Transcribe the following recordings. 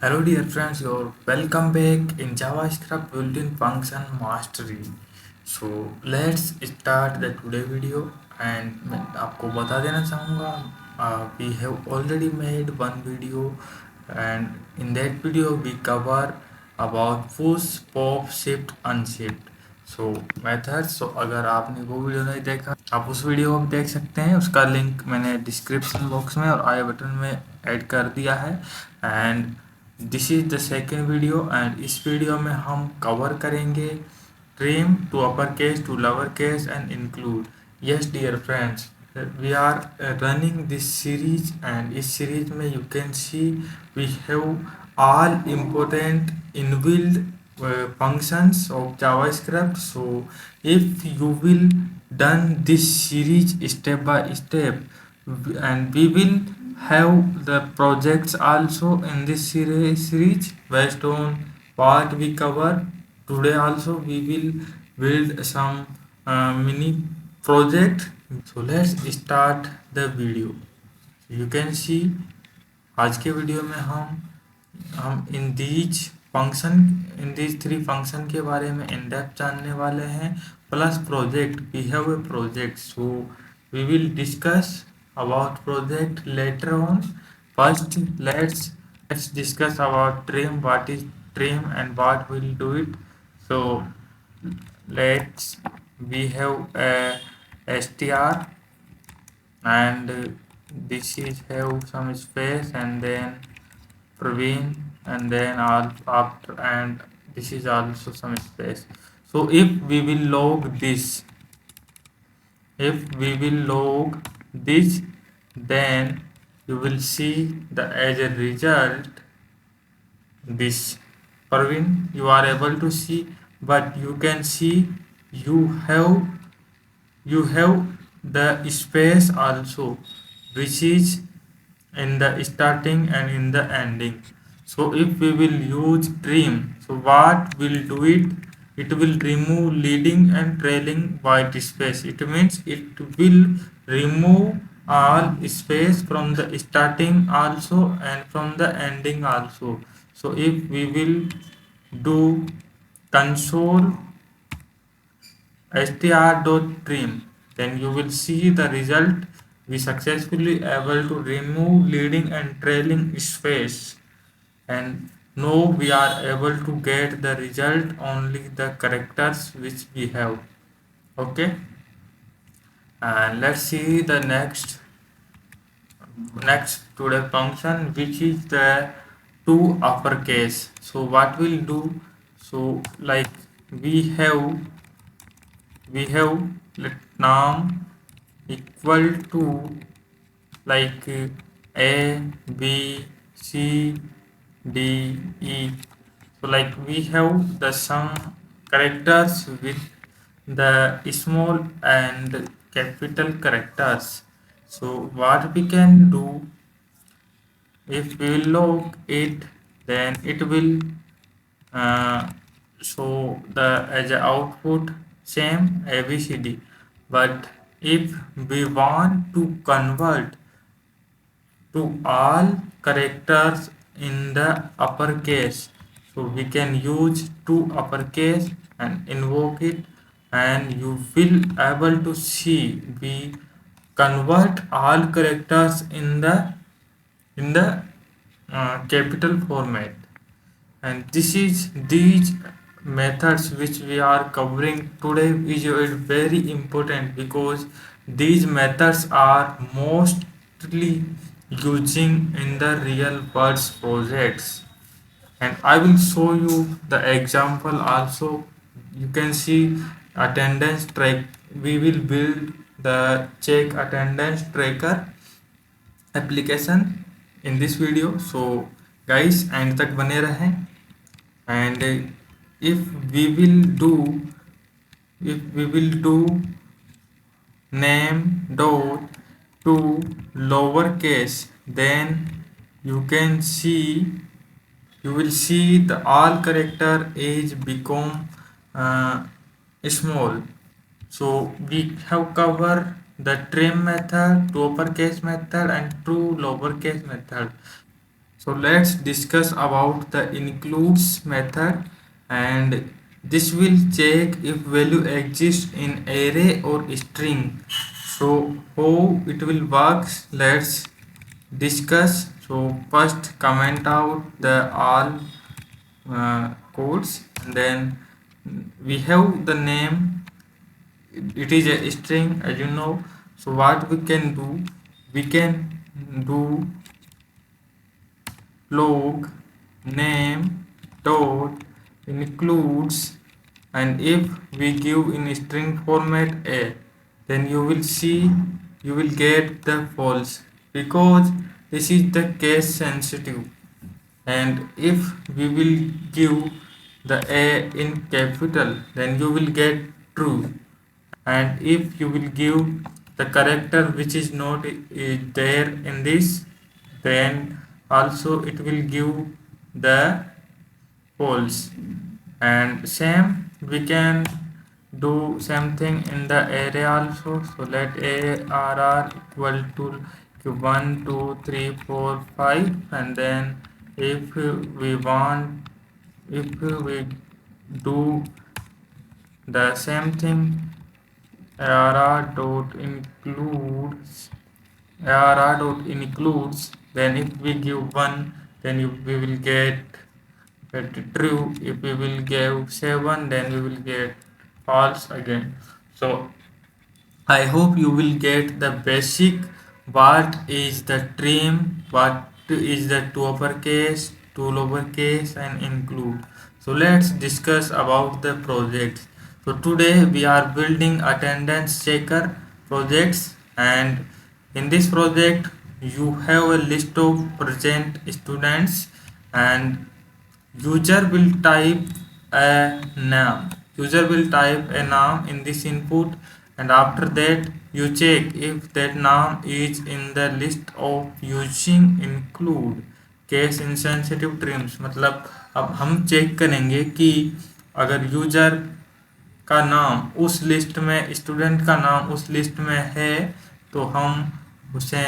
Hello dear friends, you're welcome back in JavaScript built-in function mastery. So let's start the today video and मैं आपको बता देना चाहूँगा we have already made one video and in that video we cover about push, pop, shift, unshift. So methods so अगर आपने वो video नहीं देखा आप उस वीडियो को देख सकते हैं। उसका लिंक मैंने डिस्क्रिप्शन बॉक्स में और आई बटन में ऐड कर दिया है। And this is the second video and इस वीडियो में हम कवर करेंगे trim to upper case to lower case and include. Yes dear friends, we are running this series and इस सीरीज में you can see we have all important inbuilt functions of JavaScript. So if you will done this series step by step, and we will have the projects also in this series based on what we cover today. Also we will build some mini project. So let's start the video. You can see आज के video में हम in these three function के बारे में in depth जानने वाले हैं plus project. We have a project, so we will discuss about project later on. First let's discuss about trim, what is trim and what will do it. So let's we have str and this is have some space and then Praveen and then all after, and this is also some space. So if we will log this, then you will see the as a result this. Praveen, you are able to see, but you can see you have the space also, which is in the starting and in the ending. So if we will use trim, so what will do it will remove leading and trailing white space. It means it will remove all space from the starting also and from the ending also. So if we will do console str.trim, then you will see the result. We successfully able to remove leading and trailing space, and now we are able to get the result only the characters which we have. Okay, and let's see the next today function, which is the toUpperCase. So what we'll do, so like we have let num equal to like a b c d e. So like we have the some characters with the small and capital characters. So what we can do, if we will log it, then it will show the as a output same abcd. But if we want to convert to all characters in the uppercase, so we can use toUpperCase and invoke it, and you will able to see we convert all characters in the capital format. And this is these methods which we are covering today is very important, because these methods are mostly using in the real world projects. And I will show you the example also. You can see attendance track. We will build the check attendance tracker application in this video. So guys, end तक बने रहें। And if we will do name dot to lowercase, then you will see the all character age become small. So we have covered the trim method, toUpperCase method and toLowerCase method. So let's discuss about the includes method, and this will check if value exists in array or string. So how it will works, let's discuss. So first comment out the all codes, and then we have the name. It is a string, as you know. So what we can do, we can do log name dot includes, and if we give in string format a, then you will see, you will get the false, because this is the case sensitive. And if we will give the a in capital, then you will get true. And if you will give the character which is not there in this, then also it will give the false. And same we can do same thing in the array also. So let arr equal to 1 2 3 4 5, and then if we want, if we do the same thing, arr dot includes, arr dot includes, then if we give 1, then we will get true. If we will give 7, then we will get false again. So I hope you will get the basic, what is the trim, what is the toUpperCase, toLowerCase, and include. So let's discuss about the projects. So today we are building attendance checker projects, and in this project you have a list of present students, and user will type a name. User will type a name in this input, and after that you check if that name is in the list of using include case insensitive trims. मतलब अब हम check करेंगे कि अगर user का नाम उस list में, स्टूडेंट का नाम उस लिस्ट में है, तो उसे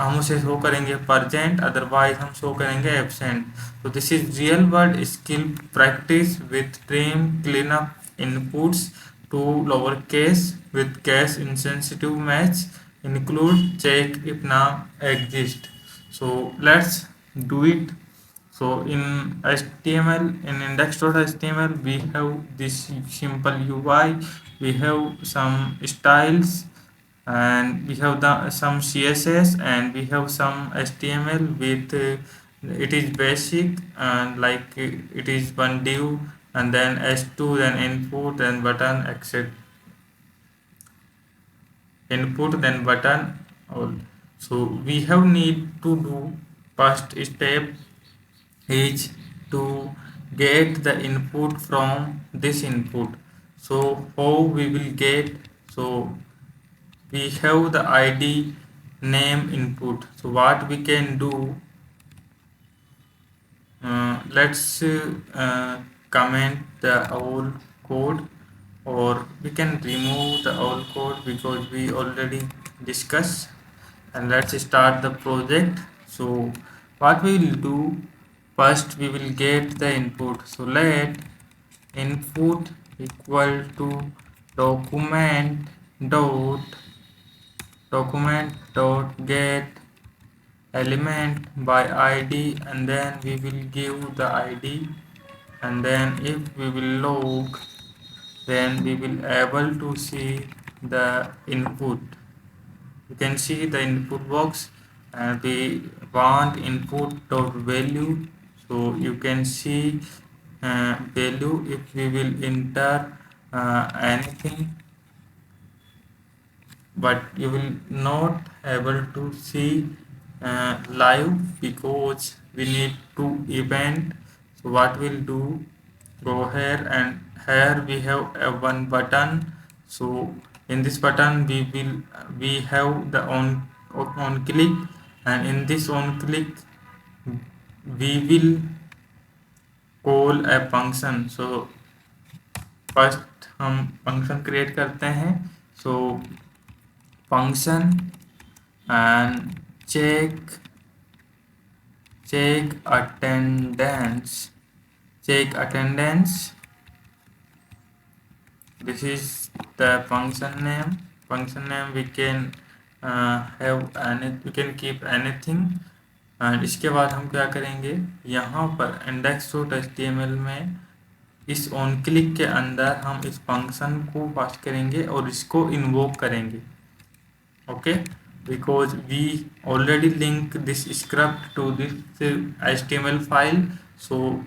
हम उसे शो करेंगे परजेंट, अदरवाइज हम शो करेंगे एब्सेंट. तो this is real world skill practice with trim clean up inputs to lower case with case insensitive match include check if नाम exist. So let's do it. So in HTML, in index.html, we have this simple UI, we have some styles, and we have some css, and we have some html with it is basic, and like it is one div, and then h2, then input, then button, etc. Input, then button, all. So we have need to do first step is to get the input from this input. So how we will get? So we have the id name input. So what we can do, let's comment the old code, or we can remove the old code because we already discussed. And let's start the project. So what we will do, first we will get the input. So let input equal to document dot get element by id, and then we will give the id, and then if we will log, then we will able to see the input. You can see the input box, and we want input dot value. So you can see value if we will enter anything, but you will not able to see live because we need to event. So what we'll do, go here, and here we have a one button. So in this button we have the on click, and in this on click we will call a function. So first हम function create करते हैं. So function and check check attendance. Check attendance. This is the function name. Function name we can have any, we can keep anything. And इसके बाद हम क्या करेंगे, यहाँ पर index.html में इस ऑन क्लिक के अंदर हम इस फंक्शन को पास करेंगे और इसको इन्वोक करेंगे. Okay, because we already link this script to this HTML file, so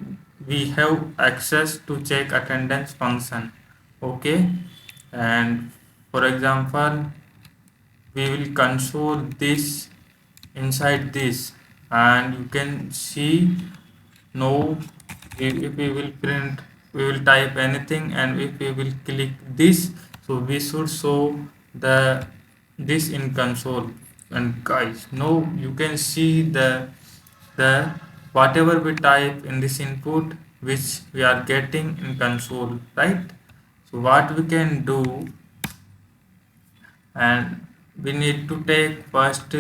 we have access to check attendance function. Okay, and for example we will console this inside this, and you can see now if we will print, we will type anything, and if we will click this, so we should show the this in console. And guys, now you can see the whatever we type in this input which we are getting in console, right? So what we can do, and we need to take first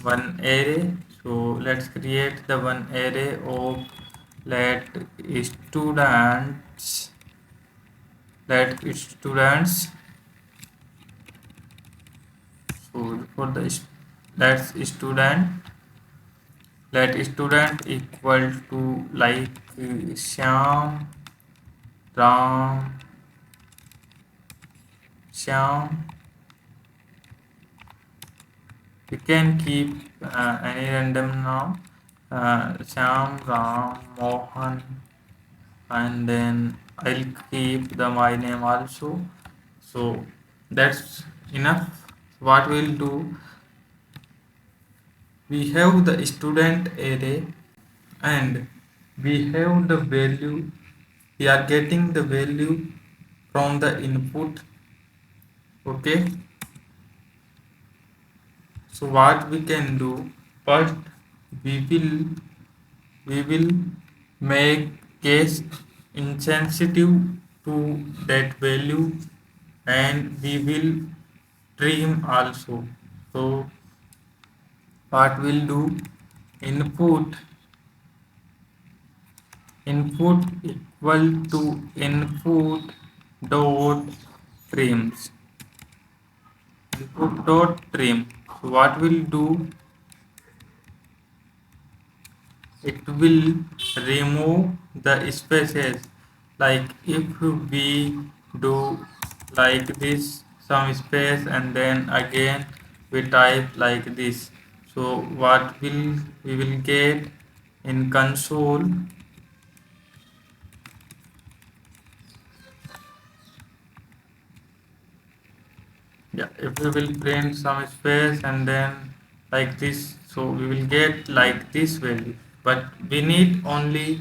one array. So let's create the one array of let students, so for the let's student, let student equal to like Shyam, Ram, Shyam. We can keep any random now, Shyam, Ram, Mohan, and then I'll keep the my name also. So that's enough. What we'll do, we have the student array and we have the value, we are getting the value from the input. Okay, so what we can do, first we will make case insensitive to that value, and we will trim also. So what we'll do, input equal to input dot trims, input dot trim. So what we'll do, it will remove the spaces. Like if we do like this, some space, and then again we type like this, so what will we will get in console, yeah, if we will print some space and then like this, so we will get like this value. But we need only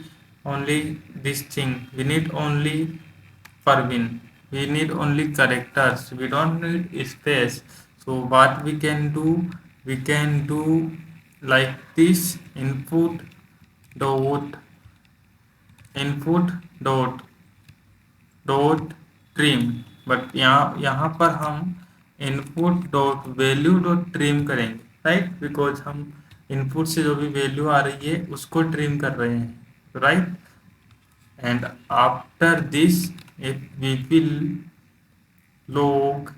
this thing, we need only Parvin, we need only characters, we don't need space. So what we can do, we can do like this, dot input dot trim. But यहाँ पर हम input dot value dot trim करेंगे, right, because हम input से जो भी value आ रही है उसको ट्रिम कर रहे हैं, right. And after this if we will log,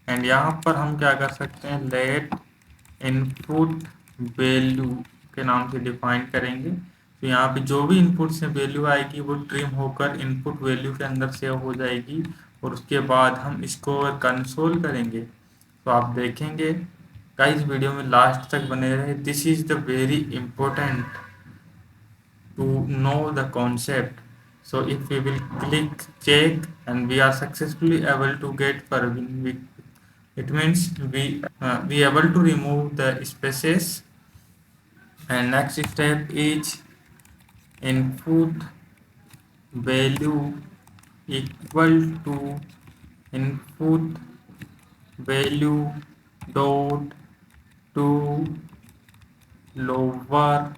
and यहाँ पर हम क्या कर सकते हैं, लेट इनपुट वैल्यू के नाम से डिफाइन करेंगे. तो यहाँ पे जो भी इनपुट से वैल्यू आएगी वो ट्रिम होकर इनपुट वैल्यू के अंदर सेव हो जाएगी, और उसके बाद हम इसको कंसोल करेंगे. तो आप देखेंगे गाइस, वीडियो में लास्ट तक बने रहे. This is the very important to know the concept. So if we will click check and we are successfully able to get Parvin, it means we able to remove the spaces. And next step is input value equal to input value dot to lower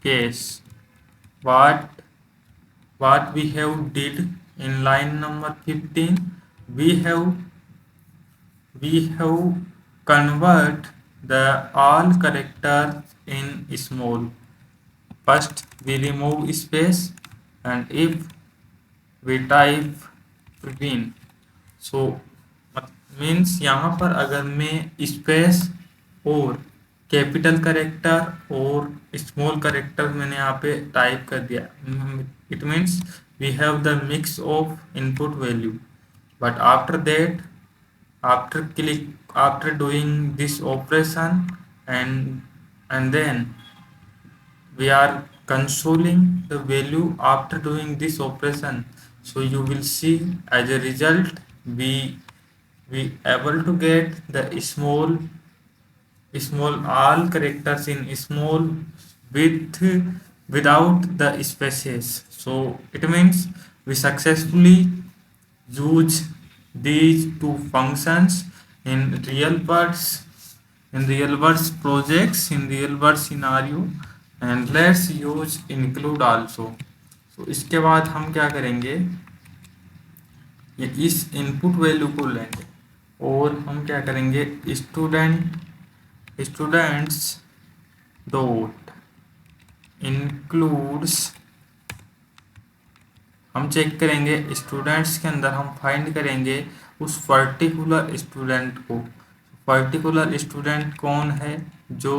case. What we have did in line number 15, we have convert the all character in small. First we remove space, and if we type win, so means यहाँ पर अगर मैं space और capital character और small character मैंने यहाँ पे type कर दिया, it means we have the mix of input value, but after that, after doing this operation, and then we are consoling the value after doing this operation. So you will see as a result we able to get the small all characters in small with without the spaces. So it means we successfully use these two functions in real world projects, in real world scenario, and let's use include also. So इसके बाद हम क्या करेंगे, ये इस input value को लेंगे और हम क्या करेंगे, स्टूडेंट्स डॉट इंक्लूड्स, हम चेक करेंगे स्टूडेंट्स के अंदर हम फाइंड करेंगे उस पर्टिकुलर स्टूडेंट को। पर्टिकुलर स्टूडेंट कौन है जो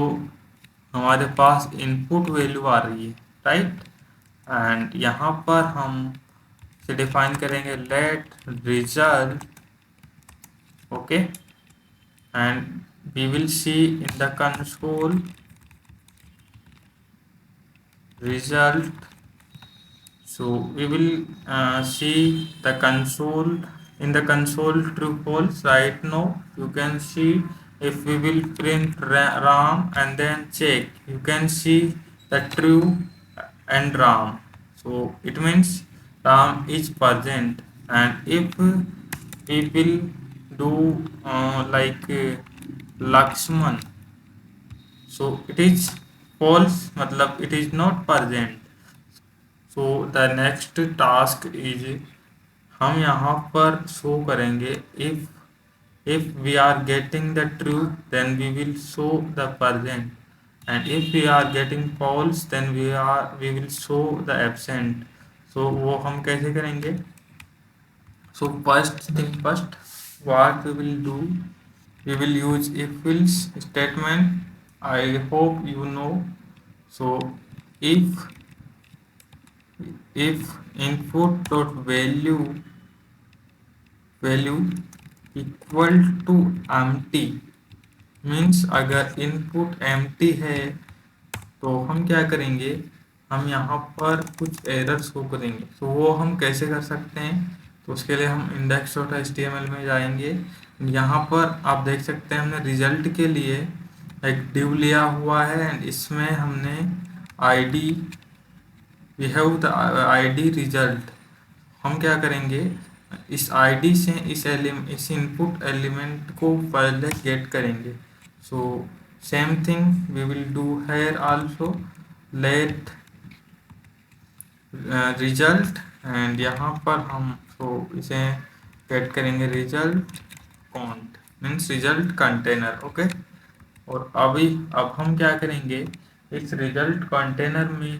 हमारे पास इनपुट वैल्यू आ रही है, राइट। एंड यहाँ पर हम से डिफाइन करेंगे let result, okay, and we will see in the console result. So we will see the console, in the console true false. Right now you can see if we will print ram and then check, you can see the true and ram. So it means ram is present, and if we will do Lakshman, so it is false, मतलब it is not present. So the next task is, हम यहाँ पर show करेंगे if we are getting the true then we will show the present, and if we are getting false then we will show the absent. so वो हम कैसे करेंगे, so first thing first, what we will do, we will use if else statement. I hope you know. So if input dot value equal to empty, means अगर input empty है तो हम क्या करेंगे, हम यहाँ पर कुछ एरर शो करेंगे। तो वो हम कैसे कर सकते हैं, तो उसके लिए हम index.html में जाएंगे। यहाँ पर आप देख सकते हैं हमने रिजल्ट के लिए एक div लिया हुआ है, एंड इसमें हमने id, we have the id result. हम क्या करेंगे, इस id से इस इनपुट एलिमेंट को पहले गेट करेंगे। So same thing we will do here also, let result, and यहाँ पर हम इसे गेट करेंगे result cont, means result container, okay. और अब हम क्या करेंगे, इस रिजल्ट कंटेनर में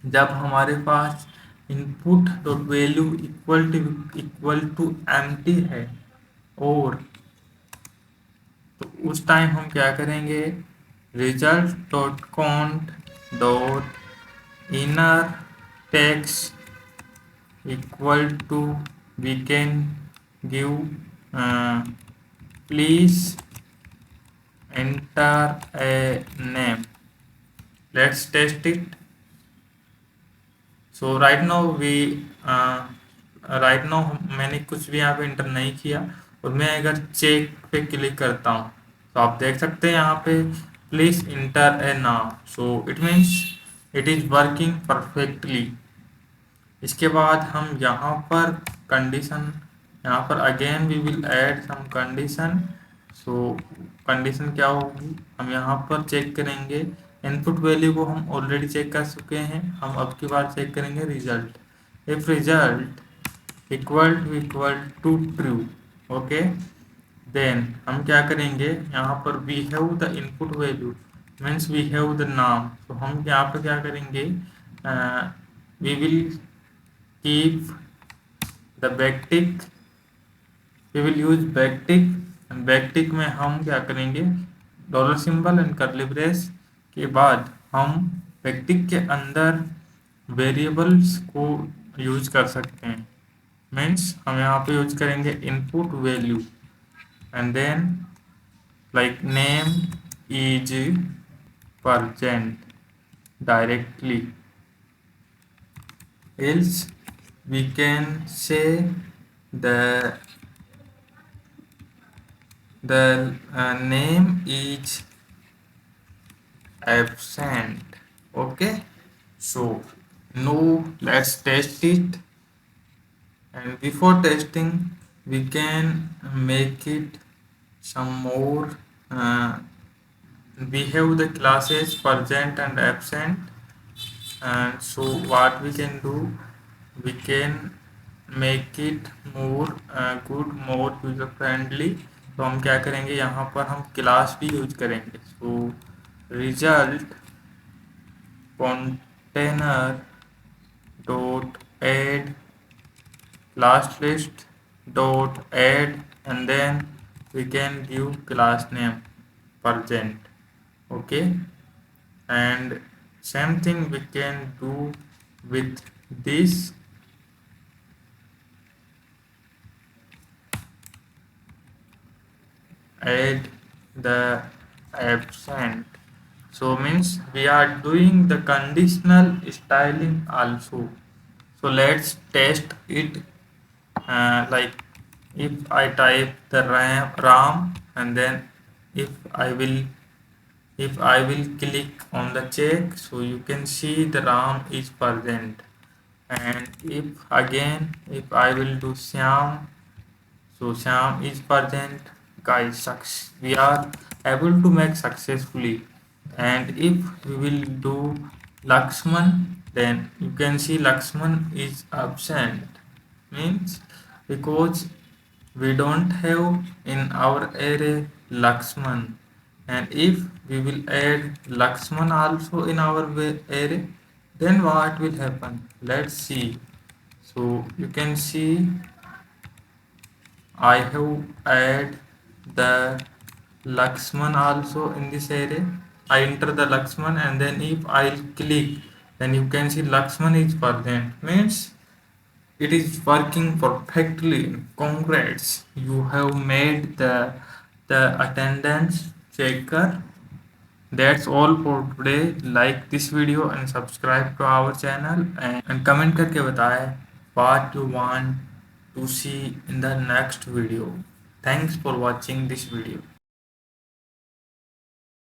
जब हमारे पास input dot value equal to empty है, और तो उस टाइम हम क्या करेंगे, result dot count dot inner text equal to, we can give please enter a name, let's test it. So right now मैंने कुछ भी यहाँ पे इंटर नहीं किया, और मैं अगर चेक पे क्लिक करता हूँ तो आप देख सकते हैं यहाँ पे प्लीज इंटर ए नाम। So it means it is working perfectly. इसके बाद हम यहाँ पर कंडीशन, यहाँ पर again we will add some condition. So condition क्या होगी, हम यहाँ पर चेक करेंगे, इनपुट वैल्यू को हम ऑलरेडी चेक कर चुके हैं, हम अब की बार चेक करेंगे result. If result equal to true, okay, then हम क्या करेंगे, यहाँ पर we have the input value means we have the नाम, तो हम यहाँ पर क्या करेंगे, we will keep the backtick, we will use backtick, and backtick में हम क्या करेंगे, dollar symbol and curly brace के बाद हम बैकटिक के अंदर वेरिएबल्स को यूज कर सकते हैं। मीन्स हम यहाँ पे यूज करेंगे input value and then like name is present directly, else we can say the name is absent. Okay, so now let's test it, and before testing we can make it some more. We have the classes present and absent, and so what we can do, we can make it more good, more user friendly। तो हम क्या करेंगे, यहाँ पर हम class भी use करेंगे। So result container dot add class list dot add, and then we can give class name present। Okay, and same thing we can do with this, add the absent, so means we are doing the conditional styling also। So let's test it, like if I type the ram and then if I will click on the check, so you can see the ram is present, and if I will do Syam, so Syam is present, guys, we are able to make successfully। And if we will do Lakshman, then you can see Lakshman is absent, means because we don't have in our array Lakshman, and if we will add Lakshman also in our array, then what will happen, let's see। So you can see I have add the Lakshman also in this array. I enter the Lakshman, and then if I click, then you can see Lakshman is present, means it is working perfectly. Congrats, you have made the attendance checker। That's all for today। Like this video and subscribe to our channel, and comment करके बताएं what you want to see in the next video। Thanks for watching this video।